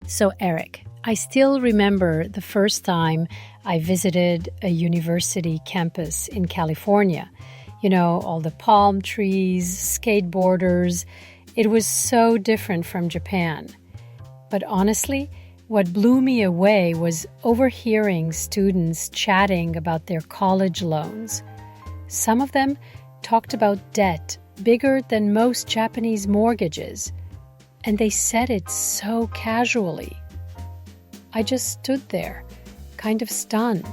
So, Eric, I still remember the first time I visited a university campus in California. You know, all the palm trees, skateboarders. It was so different from Japan. But honestly, what blew me away was overhearing students chatting about their college loans. Some of them talked about debt bigger than most Japanese mortgages, and they said it so casually. I just stood there, kind of stunned.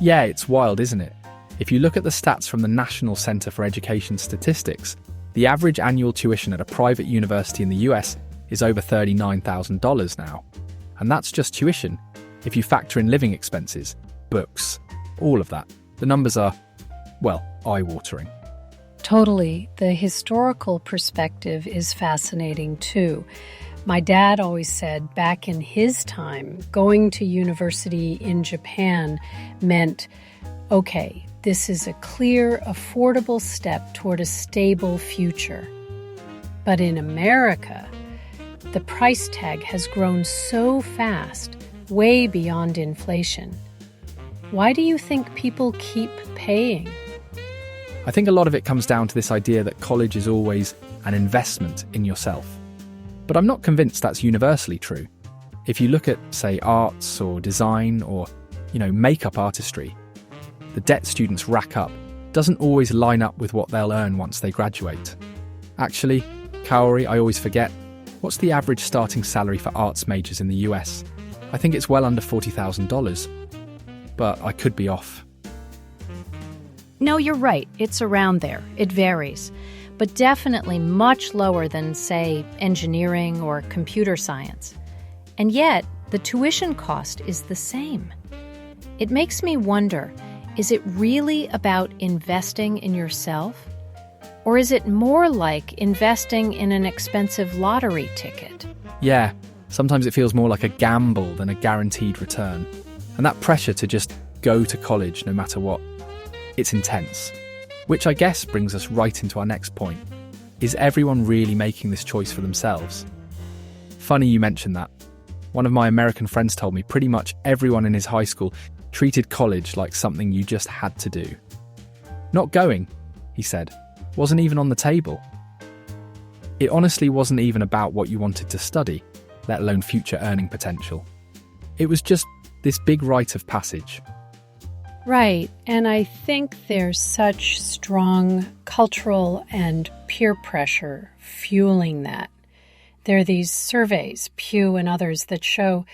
Yeah, it's wild, isn't it? If you look at the stats from the National Center for Education Statistics, the average annual tuition at a private university in the US is over $39,000 now. And that's just tuition. If you factor in living expenses, books, all of that, the numbers are, well, eye-watering. Totally. The historical perspective is fascinating too. My dad always said back in his time, going to university in Japan meant, okay, this is a clear, affordable step toward a stable future. But in America, the price tag has grown so fast, way beyond inflation. Why do you think people keep paying? I think a lot of it comes down to this idea that college is always an investment in yourself. But I'm not convinced that's universally true. If you look at, say, arts or design or, makeup artistry, the debt students rack up doesn't always line up with what they'll earn once they graduate. Actually, Kaori, I always forget, what's the average starting salary for arts majors in the US? I think it's well under $40,000. But I could be off. No, you're right. It's around there. It varies. But definitely much lower than, say, engineering or computer science. And yet, the tuition cost is the same. It makes me wonder, is it really about investing in yourself? Or is it more like investing in an expensive lottery ticket? Yeah, sometimes it feels more like a gamble than a guaranteed return. And that pressure to just go to college no matter what, it's intense. Which I guess brings us right into our next point. Is everyone really making this choice for themselves? Funny you mention that. One of my American friends told me pretty much everyone in his high school treated college like something you just had to do. Not going, he said, wasn't even on the table. It honestly wasn't even about what you wanted to study, let alone future earning potential. It was just this big rite of passage. Right, and I think there's such strong cultural and peer pressure fueling that. There are these surveys, Pew and others, that show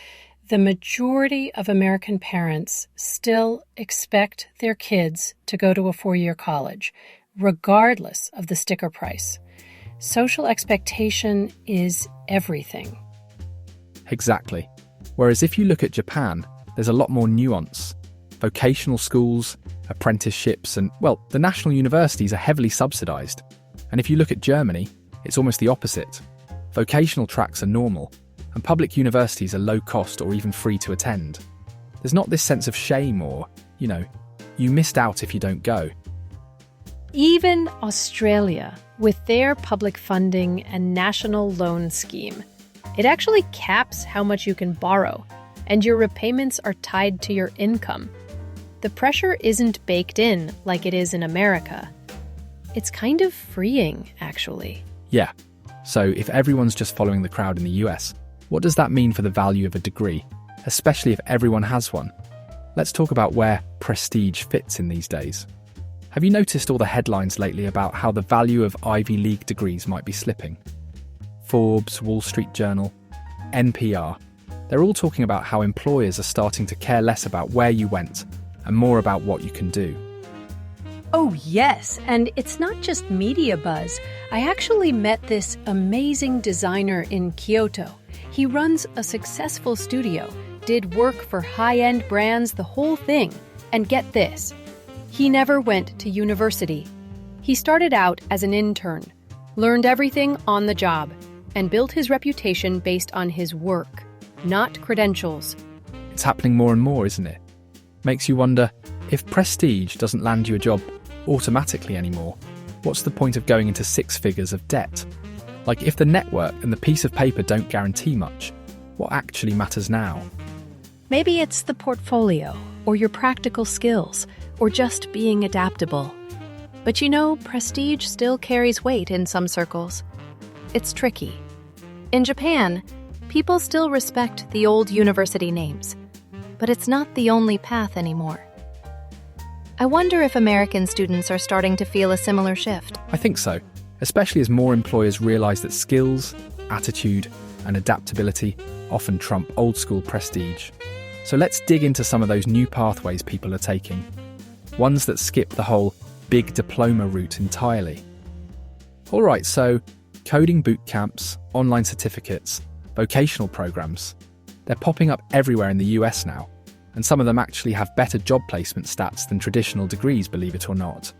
the majority of American parents still expect their kids to go to a four-year college, regardless of the sticker price. Social expectation is everything. Exactly. Whereas if you look at Japan, there's a lot more nuance. Vocational schools, apprenticeships, and, well, the national universities are heavily subsidised. And if you look at Germany, it's almost the opposite. Vocational tracks are normal, and public universities are low cost or even free to attend. There's not this sense of shame or, you missed out if you don't go. Even Australia, with their public funding and national loan scheme, it actually caps how much you can borrow, and your repayments are tied to your income. The pressure isn't baked in like it is in America. It's kind of freeing, actually. Yeah. So if everyone's just following the crowd in the US, what does that mean for the value of a degree, especially if everyone has one? Let's talk about where prestige fits in these days. Have you noticed all the headlines lately about how the value of Ivy League degrees might be slipping? Forbes, Wall Street Journal, NPR, they're all talking about how employers are starting to care less about where you went and more about what you can do. Oh, yes, and it's not just media buzz. I actually met this amazing designer in Kyoto. He runs a successful studio, did work for high-end brands, the whole thing. And get this, he never went to university. He started out as an intern, learned everything on the job, and built his reputation based on his work, not credentials. It's happening more and more, isn't it? Makes you wonder, if prestige doesn't land you a job automatically anymore, what's the point of going into six figures of debt? Like, if the network and the piece of paper don't guarantee much, What actually matters now? Maybe it's the portfolio, or your practical skills, or just being adaptable. But you know, prestige still carries weight in some circles. It's tricky. In Japan, people still respect the old university names, but it's not the only path anymore. I wonder if American students are starting to feel a similar shift. I think so, especially as more employers realise that skills, attitude, and adaptability often trump old-school prestige. So let's dig into some of those new pathways people are taking, ones that skip the whole big diploma route entirely. All right, so coding boot camps, online certificates, vocational programs, they're popping up everywhere in the US now, and some of them actually have better job placement stats than traditional degrees, believe it or not.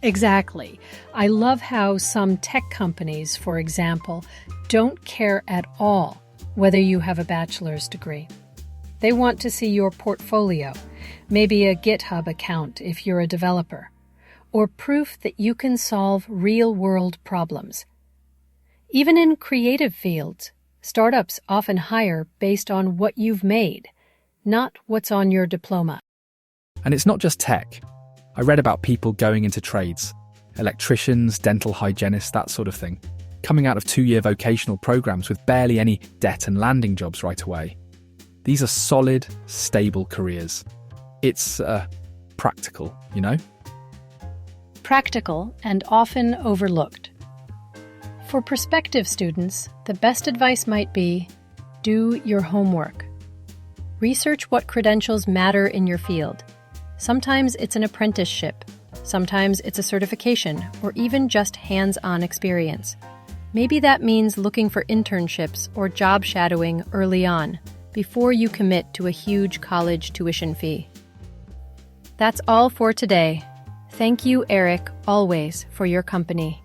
Exactly. I love how some tech companies, for example, don't care at all whether you have a bachelor's degree. They want to see your portfolio, maybe a GitHub account if you're a developer, or proof that you can solve real-world problems. Even in creative fields, startups often hire based on what you've made, not what's on your diploma. And it's not just tech. I read about people going into trades, electricians, dental hygienists, that sort of thing, coming out of 2-year vocational programs with barely any debt and landing jobs right away. These are solid, stable careers. It's practical, you know? Practical and often overlooked. For prospective students, the best advice might be, do your homework. Research what credentials matter in your field. Sometimes it's an apprenticeship, sometimes it's a certification, or even just hands-on experience. Maybe that means looking for internships or job shadowing early on, before you commit to a huge college tuition fee. That's all for today. Thank you, Eric, always, for your company.